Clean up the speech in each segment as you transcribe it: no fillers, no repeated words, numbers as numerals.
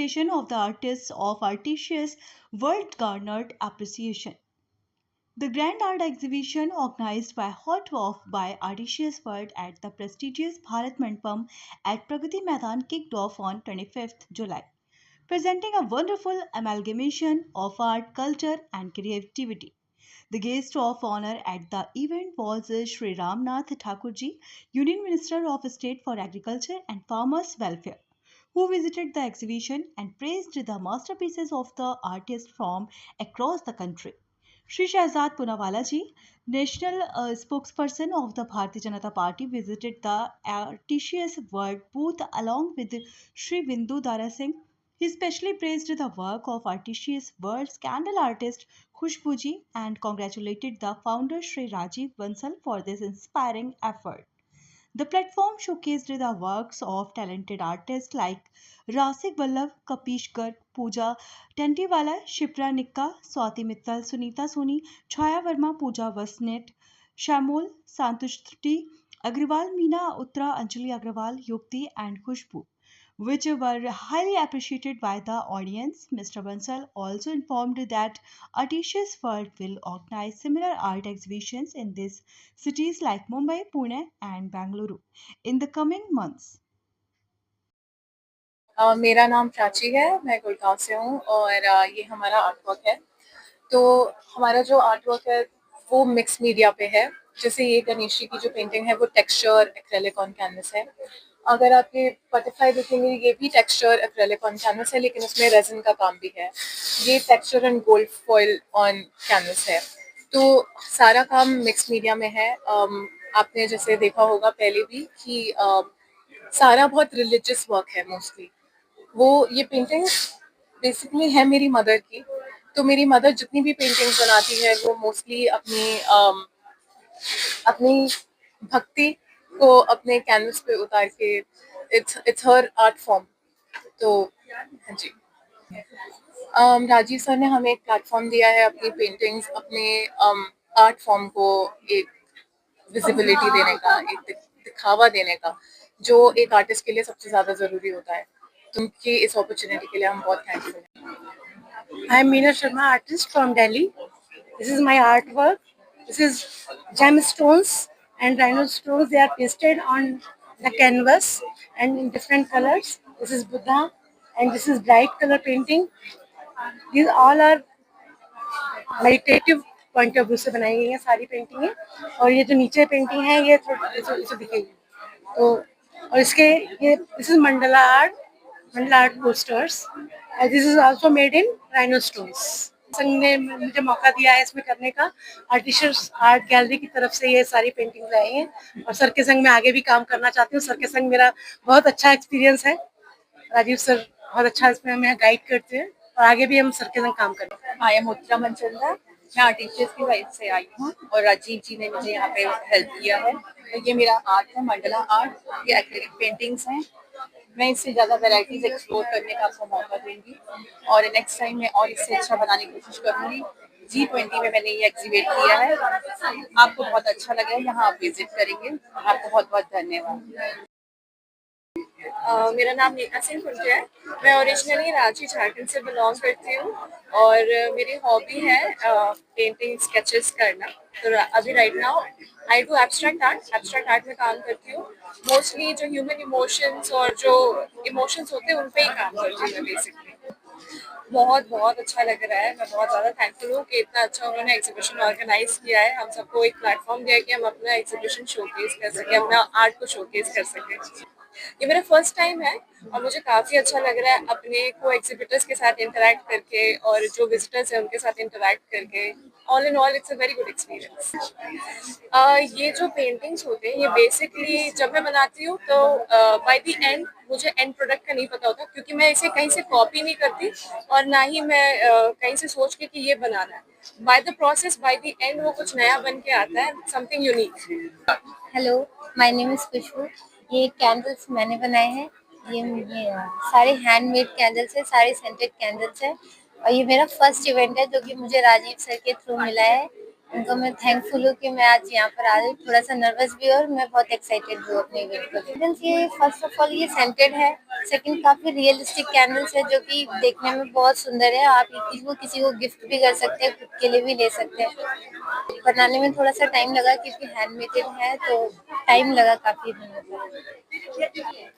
Appreciation of the Artists of Artisia's World garnered appreciation. The Grand Art Exhibition, organized by Hot Off by Artisia's World at the prestigious Bharat Mandapam at Pragati Maidan, kicked off on 25th July, presenting a wonderful amalgamation of art, culture, and creativity. The guest of honor at the event was Sri Ramnath Thakurji, Union Minister of State for Agriculture and Farmers' Welfare, who visited the exhibition and praised the masterpieces of the artists from across the country. Shri Shahzad Punawala ji, national spokesperson of the Bharatiya Janata Party, visited the Artisia's World booth along with Shri Bindu Dara Singh. He specially praised the work of Artisia's World's candle artist Khushbu ji and congratulated the founder Shri Rajiv Bansal for this inspiring effort. The platform showcased the works of talented artists like Rasik Vallabh, Kapish Garg, Pooja Tantiwala, Shipra Nikka, Swati Mittal, Sunita Soni, Chaya Verma, Pooja Vasnet, Shamol, Santushti Agrawal, Meena Uttara, Anjali Agrawal, Yukti, and Khushbu, which were highly appreciated by the audience. Mr. Bansal also informed that Artisia's World will organize similar art exhibitions in these cities like Mumbai, Pune, and Bangalore in the coming months. मेरा नाम प्राची है, मैं गुड़गांव से हूँ और ये हमारा art work है। तो हमारा जो आर्ट वर्क है वो मिक्स मीडिया पे है। जैसे ये गणेश जी की जो पेंटिंग है वो टेक्सचर एक्रेलिक ऑन कैनवस है। अगर आप ये बटरफ्लाई देखेंगे ये भी टेक्सचर एक्रेलिक ऑन कैनवस है, लेकिन उसमें रेजिन का काम भी है। ये texture and gold foil on canvas है। तो सारा काम मिक्स मीडिया में है। आपने जैसे देखा होगा पहले भी कि सारा बहुत रिलीजियस वर्क है मोस्टली। वो ये पेंटिंग बेसिकली है मेरी मदर की। तो मेरी मदर जितनी भी पेंटिंग्स बनाती है वो मोस्टली अपनी भक्ति को अपने कैनवस पे उतार के इट्स हर आर्ट फॉर्म। तो हाँ जी। राजीव सर ने हमें एक प्लेटफॉर्म दिया है अपनी पेंटिंग्स, अपने आर्ट फॉर्म को एक विजिबिलिटी देने का, एक दिखावा देने का, जो एक आर्टिस्ट के लिए सबसे ज्यादा जरूरी होता है। तो उनकी इस अपॉर्चुनिटी के लिए हम बहुत थैंकफुल हैं। I am Meena Sharma, artist from Delhi. This is my artwork. This is gemstones and rhinostones. They are pasted on the canvas and in different colors. This is Buddha and this is bright color painting. These all are meditative point of view से बनाई गई हैं सारी पेंटिंगें। और ये जो नीचे painting है ये थोड़ी इसे दिखेगी तो, और इसके ये this is mandala art posters. This is also made in rhinestones. संघ ने मुझे मौका दिया है इसमें करने का। आर्टिशियस आर्ट गैलरी की तरफ से ये सारी पेंटिंग्स आई हैं और सर के संग में आगे भी काम करना चाहती हूँ। सर के संग मेरा बहुत अच्छा एक्सपीरियंस है। राजीव सर बहुत अच्छा इसमें हमें गाइड करते हैं और आगे भी हम सर के संग काम करें। आई एम उत्तरा मनचंदा, मैं आर्टिशियस की साइड से आई हूँ और राजीव जी ने मुझे यहाँ पे हेल्प किया है। तो ये मेरा आर्ट है, मंडला आर्ट। ये एक्रिलिक पेंटिंग्स हैं। मैं इससे ज़्यादा वैराइटीज एक्सप्लोर करने का आपको मौका दूंगी और नेक्स्ट टाइम मैं और इससे अच्छा बनाने की कोशिश करूंगी। G20 में मैंने ये एग्जीबिट किया है। आपको बहुत अच्छा लगा, यहाँ आप विजिट करेंगे। आपको बहुत बहुत धन्यवाद। मेरा नाम नीता सिंह कुंटे है। मैं ओरिजिनली रांची झारखंड से बिलोंग करती हूँ और मेरी हॉबी है पेंटिंग स्केचेस करना। तो अभी right now I do abstract art में काम करती हूँ। मोस्टली जो ह्यूमन इमोशंस और जो इमोशंस होते हैं उन पे ही काम करती हूँ बेसिकली। बहुत बहुत अच्छा लग रहा है। मैं बहुत ज़्यादा थैंकफुल हूँ कि इतना अच्छा उन्होंने एग्जीबिशन ऑर्गेनाइज किया है। हम सबको एक प्लेटफॉर्म दिया कि हम अपना एग्जीबिशन शोकेस कर सकें, अपना आर्ट को शोकेस कर सकें। ये मेरा फर्स्ट टाइम है और मुझे काफ़ी अच्छा लग रहा है अपने को एग्जिबिटर्स के साथ इंटरेक्ट करके और जो विजिटर्स हैं उनके साथ इंटरेक्ट करके। All in all it's a very good experience. ये जो पेंटिंग्स होते हैं ये बेसिकली जब मैं बनाती हूँ तो बाय द एंड मुझे एंड प्रोडक्ट का नहीं पता होता, क्योंकि मैं इसे कहीं से कॉपी नहीं करती और ना ही मैं कहीं से सोच के कि ये बनाना है। By the process, by the end वो कुछ नया बन के आता है, something unique. Hello, my name is Khushboo. ये कैंडल्स मैंने बनाए हैं। ये सारे हैंडमेड कैंडल्स है, सारे सेंटेड कैंडल्स है और ये मेरा फर्स्ट इवेंट है जो कि मुझे राजीव सर के थ्रू मिला है उनको मैं थैंकफुल हूँ कि मैं आज यहाँ पर आ रही हूँ। थोड़ा सा नर्वस भी और मैं बहुत एक्साइटेड हूँ अपने इवेंट को लेकर। ये फर्स्ट ऑफ ऑल ये सेंटेड है, सेकंड काफी रियलिस्टिक कैंडल्स है जो कि देखने में बहुत सुंदर है। आप इसको किसी को गिफ्ट भी कर सकते हैं, खुद के लिए भी ले सकते हैं। बनाने में थोड़ा सा टाइम लगा क्योंकि हैंडमेड है, तो टाइम लगा काफी बनने में।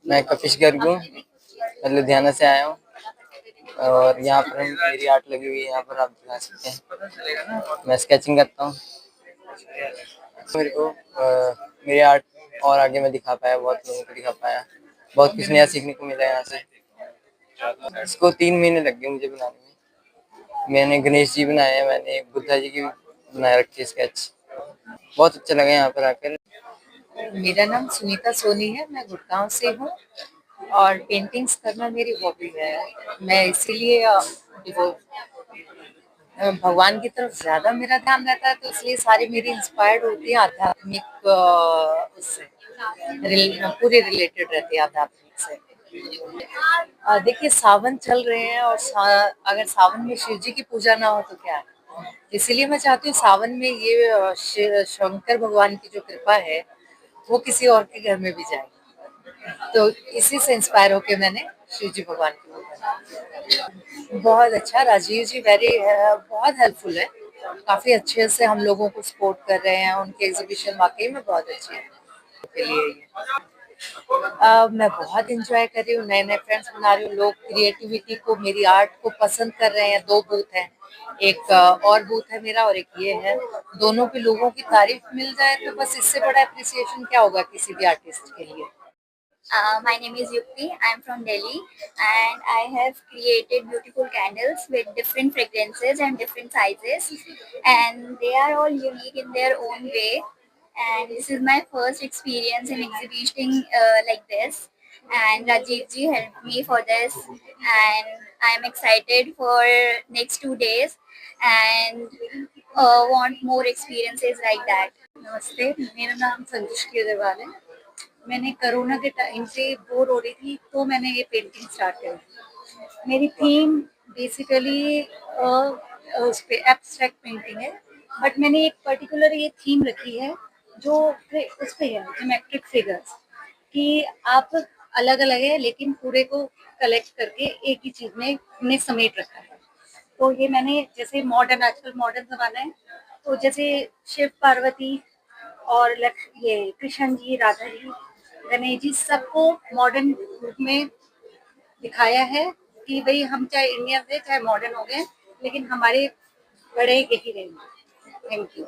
मैं कपिश गर्ग हूँ, मैं लुधियाना से आया हूँ और यहाँ पर मेरी आर्ट लगी हुई है। यहाँ पर आप दिखा सकते हैं, मैं स्केचिंग करता हूँ। मेरे को मेरी आर्ट और आगे मैं दिखा पाया, बहुत लोगों को दिखा पाया, बहुत कुछ नया सीखने को मिला यहाँ से। इसको 3 महीने लग गए मुझे बनाने में। मैंने गणेश जी बनाए हैं, मैंने बुद्धा जी की बना रखी है स्केच। बहुत अच्छा लगा यहाँ पर आकर। मेरा नाम सुनीता सोनी है, मैं गुड़गांव से हूँ और पेंटिंग्स करना मेरी हॉबी है। मैं इसीलिए भगवान की तरफ ज्यादा मेरा ध्यान रहता है, तो इसलिए सारी मेरी इंस्पायर्ड होती है आध्यात्मिक उससे, पूरी रिलेटेड रहती है आध्यात्मिक से। देखिए सावन चल रहे हैं और अगर सावन में शिव जी की पूजा ना हो तो क्या है, इसीलिए मैं चाहती हूँ सावन में ये शंकर भगवान की जो कृपा है वो किसी और के घर में भी जाए। तो इसी से इंस्पायर होके मैंने शिव जी भगवान की वो बनाई। बहुत अच्छा, राजीव जी बहुत हेल्पफुल है, काफी अच्छे से हम लोगों को सपोर्ट कर रहे हैं। उनके एग्जीबिशन वाकई में बहुत अच्छी है के लिए मैं बहुत इंजॉय कर रही हूँ, नए नए फ्रेंड्स बना रही हूँ। लोग क्रिएटिविटी को, मेरी आर्ट को पसंद कर रहे हैं। 2 बूथ हैं, एक और बूथ है मेरा और एक ये है। दोनों पे लोगों की तारीफ मिल जाए तो बस इससे बड़ा अप्रिसिएशन क्या होगा किसी भी आर्टिस्ट के लिए। My name is Yukti. I am from Delhi and I have created beautiful candles with different fragrances and different sizes, and they are all unique in their own way. And this is my first experience in exhibiting like this. And Rajiv ji helped me for this, and I am excited for next 2 days and want more experiences like that. नमस्ते, मेरा नाम संतुष्टि अग्रवाल है। मैंने corona के time से bore हो रही थी तो मैंने ये पेंटिंग स्टार्ट करी। मेरी थीम बेसिकली उस पे एब्स्ट्रैक्ट पेंटिंग है, बट मैंने एक पर्टिकुलर ये थीम रखी है जो उस पे है ज्योमेट्रिक फिगर्स, कि आप अलग अलग है लेकिन पूरे को कलेक्ट करके एक ही चीज में हमने समेट रखा है। तो ये मैंने जैसे मॉडर्न, आजकल मॉडर्न जमाना है, तो जैसे शिव पार्वती और ये कृष्ण जी, राधा जी, गणेश जी, सबको मॉडर्न रूप में दिखाया है कि भाई हम चाहे इंडियन से चाहे मॉडर्न हो गए लेकिन हमारे बड़े यही रहेंगे। थैंक यू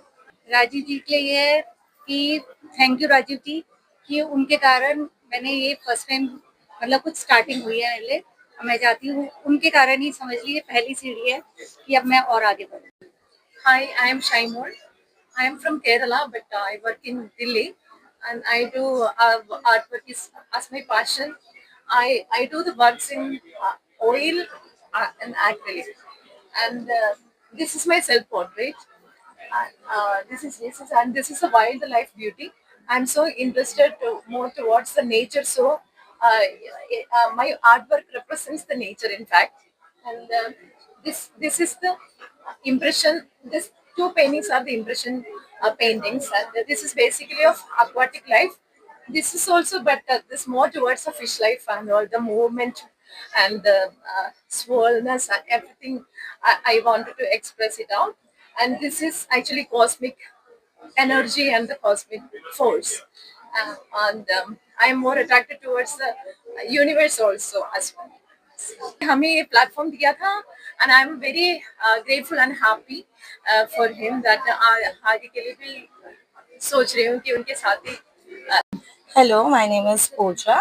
राजीव जी के लिए है कि थैंक यू राजीव जी कि उनके कारण मैंने ये फर्स्ट टाइम मतलब कुछ स्टार्टिंग हुई है पहले। मैं चाहती हूँ उनके कारण ही समझ लीजिए पहली सीढ़ी है कि अब मैं और आगे बढ़ूँ। Hi, I am Shaimol. I am from Kerala, but I work in Delhi, and I do artwork is as my passion. I do the works in oil and acrylic, and this is my self portrait. This is a wildlife beauty. I'm so interested more towards the nature. So my artwork represents the nature, in fact. And this is the impression. This 2 paintings are the impression paintings, and this is basically of aquatic life. This is also, but this more towards the fish life and all the movement and the swollenness and everything. I wanted to express it out, and this is actually cosmic energy and the cosmic force. I am more attracted towards the universe also as well. हमें ये platform दिया था and I am very grateful and happy for him that आगे के लिए भी सोच रही हूँ कि उनके साथ ही Hello, my name is Pooja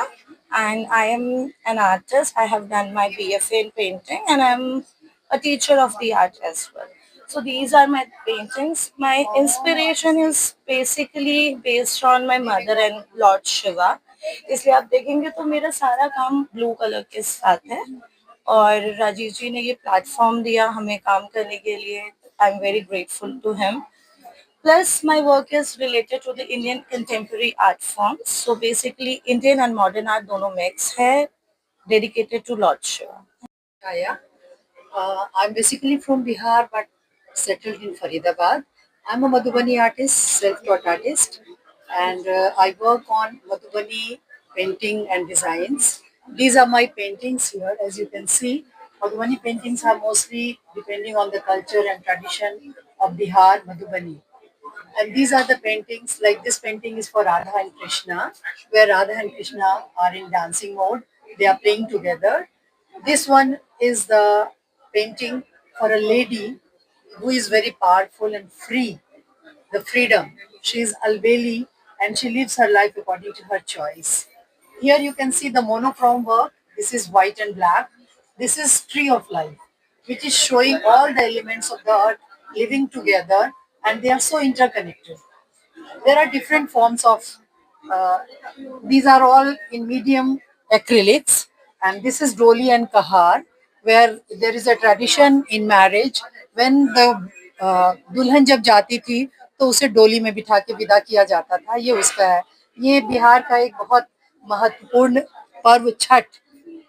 and I am an artist. I have done my BFA in painting and I'm a teacher of the art as well. So these are my paintings. My inspiration is basically based on my mother and Lord Shiva. इसलिए आप देखेंगे तो मेरा सारा काम blue colour के साथ है और राजीव जी ने ये प्लेटफॉर्म दिया हमें काम करने के लिए। I am very grateful to him. Plus, my work is related to the Indian contemporary art forms. So basically, Indian and modern art दोनों mix है, dedicated to Lord Shiva. I'm basically from Bihar but settled in Faridabad, I'm a Madhubani artist, self-taught artist, and I work on Madhubani painting and designs. These are my paintings here, as you can see. Madhubani paintings are mostly depending on the culture and tradition of Bihar, Madhubani. And these are the paintings, like this painting is for Radha and Krishna, where Radha and Krishna are in dancing mode. They are playing together. This one is the painting for a lady who is very powerful and free, the freedom. She is Albeli and she lives her life according to her choice. Here you can see the monochrome work. This is white and black. This is Tree of Life, which is showing all the elements of the earth living together and they are so interconnected. There are different forms of, uh, these are all in medium acrylics, and this is Doli and Kahar, where there is a tradition in marriage when the दुल्हन जब जाती थी तो उसे डोली में बिठा के विदा किया जाता था, ये उसका है। ये बिहार का एक बहुत महत्वपूर्ण पर्व छठ,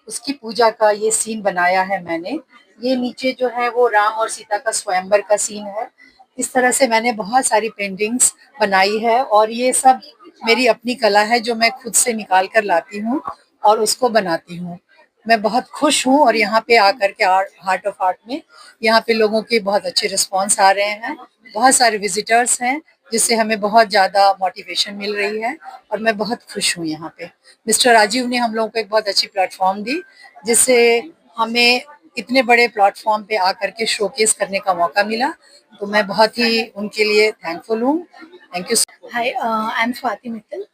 उसकी पूजा का ये सीन बनाया है मैंने। ये नीचे जो है वो राम और सीता का स्वयंवर का सीन है। इस तरह से मैंने बहुत सारी पेंटिंग्स बनाई है और ये सब मेरी अपनी कला है जो मैं खुद से निकाल कर लाती हूँ और उसको बनाती हूँ। मैं बहुत खुश हूँ और यहाँ पे आकर के हार्ट ऑफ आर्ट में यहाँ पे लोगों के बहुत अच्छे रिस्पॉन्स आ रहे हैं, बहुत सारे विजिटर्स हैं जिससे हमें बहुत ज़्यादा मोटिवेशन मिल रही है और मैं बहुत खुश हूँ यहाँ पे। मिस्टर राजीव ने हम लोगों को एक बहुत अच्छी प्लेटफॉर्म दी जिससे हमें इतने बड़े प्लेटफॉर्म पे आकर के शोकेस करने का मौका मिला, तो मैं बहुत ही उनके लिए थैंकफुल हूँ। Thank you. Hi, I am Swati Mittal.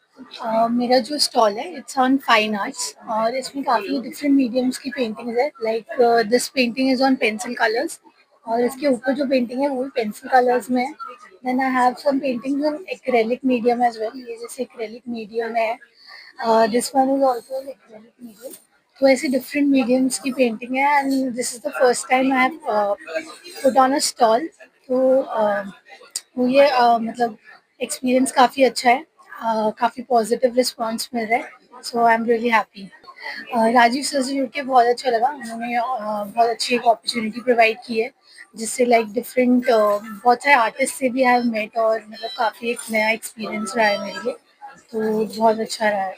मेरा जो स्टॉल है इट्स ऑन फाइन आर्ट्स और इसमें काफ़ी डिफरेंट मीडियम्स की पेंटिंग्स है। Like this painting is on pencil colours और इसके ऊपर जो पेंटिंग है वो भी पेंसिल कलर्स में है। Then I have some paintings in acrylic medium as well. ये जैसे एक्रेलिक मीडियम है, this one is also acrylic medium. तो ऐसे डिफरेंट मीडियम्स की पेंटिंग है and this is the first time I have put on a stall. तो मुझे मतलब एक्सपीरियंस काफ़ी अच्छा है, काफ़ी पॉजिटिव रिस्पॉन्स मिल रहा है, so I am really happy. Rajiv sir से जुड़ के बहुत अच्छा लगा। उन्होंने बहुत अच्छी एक अपॉर्चुनिटी प्रोवाइड की है जिससे लाइक डिफरेंट बहुत सारे आर्टिस्ट से भी आई हैव मेट और मतलब काफ़ी एक नया एक्सपीरियंस रहा है मेरे लिए, तो बहुत अच्छा रहा है।